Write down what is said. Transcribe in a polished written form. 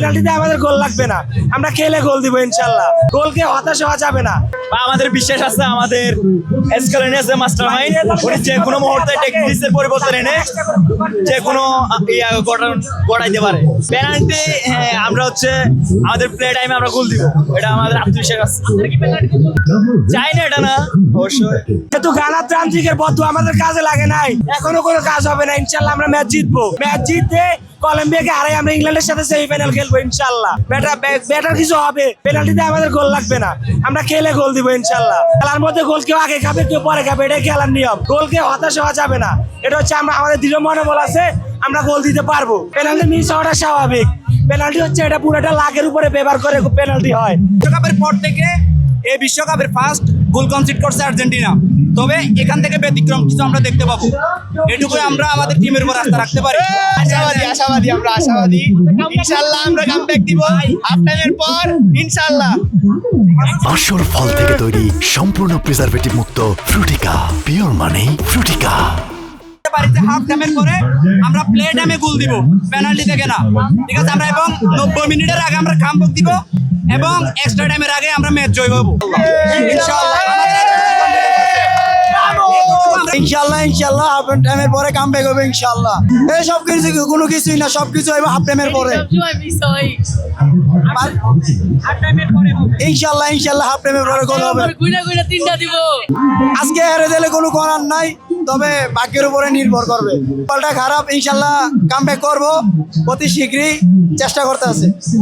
পেনাল্টিতে আমাদের গোল লাগবে না, আমরা খেলে গোল দিব ইনশাল্লাহ। গোলকে হতাশ হওয়া যাবে না। আমাদের বিশ্বাস আছে, আমাদের এসকালেন আছে মাস্টারমাইন্ড, উনি যে কোনো মুহূর্তে টেকনিক্সের পরিবর্তন এনে যে কোনো গড়াইতে পারে। পেনাল্টি আমরা হচ্ছে আমাদের প্লে টাইমে আমরা গোল দিব, এটা আমাদের আত্মবিশ্বাস আছে। চাই না এটা না অবশ্যই, কিন্তু গানার ত্রান্ত্রিকের বদ্ধ আমাদের কাজে লাগে নাই, এখনো কোনো কাজ হবে না। ইনশাল্লাহ আমরা ম্যাচ জিতবো, ম্যাচ জিতে কলম্বিয়াকে হারাই আমরা ইংল্যান্ডের সাথে সেমিফাইনাল খেলবো ইনশাল্লাহ। বেটার কিছু হবে, পেনাল্টিতে আমাদের গোল লাগবে না, আমরা খেলে গোল দিব ইনশাল্লাহ। খেলার মধ্যে গোল কেউ আগে খাবে কেউ পরে খাবে, এটাই খেলার নিয়ম। গোলকে হতাশ হওয়া যাবে না, এটা হচ্ছে আমাদের দৃঢ় মনোবল আছে, আমরা গোল দিতে পারবো। পেনাল্টি মিস হওয়াটা স্বাভাবিক, পেনাল্টি হচ্ছে এটা পুরোটা লাখের উপরে ব্যবহার করে পেনাল্টি হয়। বিশ্বকাপের পর থেকে এই বিশ্বকাপের ফার্স্ট গোল কনসিড করছে আর্জেন্টিনা, তবে এখান থেকে ব্যতিক্রম কিছু আমরা দেখতে পাবো, এটুকু আমরা আমাদের টিমের উপর আস্থা রাখতে পারি। আশাবাদী আমরা আশাবাদী, ইনশাআল্লাহ আমরা কামব্যাক দিব হাফ টাইমের পর ইনশাআল্লাহ। আসল ফল থেকে তৈরি সম্পূর্ণ প্রিজারভেটিভ মুক্ত ফ্রুটিকা, পিওর মানে ফ্রুটিকা। হাফ টাইমের পরে আমরা প্লে টাইমে গোল দিব, পেনাল্টি থেকে না, ঠিক আছে? আমরা এবং 90 মিনিটের আগে আমরা কামব্যাক দিব এবং এক্সট্রা টাইমের আগে আমরা ম্যাচ জয় হবো ইনশাল্লাহ। ইনশাল্লাহ হাফ টাইমের পরে কামব্যাক হবে ইনশাল্লাহ। এই সব কিছু কোনো কিছুই না, সবকিছু হবে হাফ টাইমের পরে ইনশাল্লাহ। ইনশাল্লাহ হাফ টাইমের পরে গোল হবে। আজকে হেরে দিলে কোনো করার নাই, তবে ভাগ্যের উপরে নির্ভর করবে। বলটা খারাপ, ইনশাল্লাহ কামব্যাক করবো, অতি শীঘ্রই চেষ্টা করতে আছে।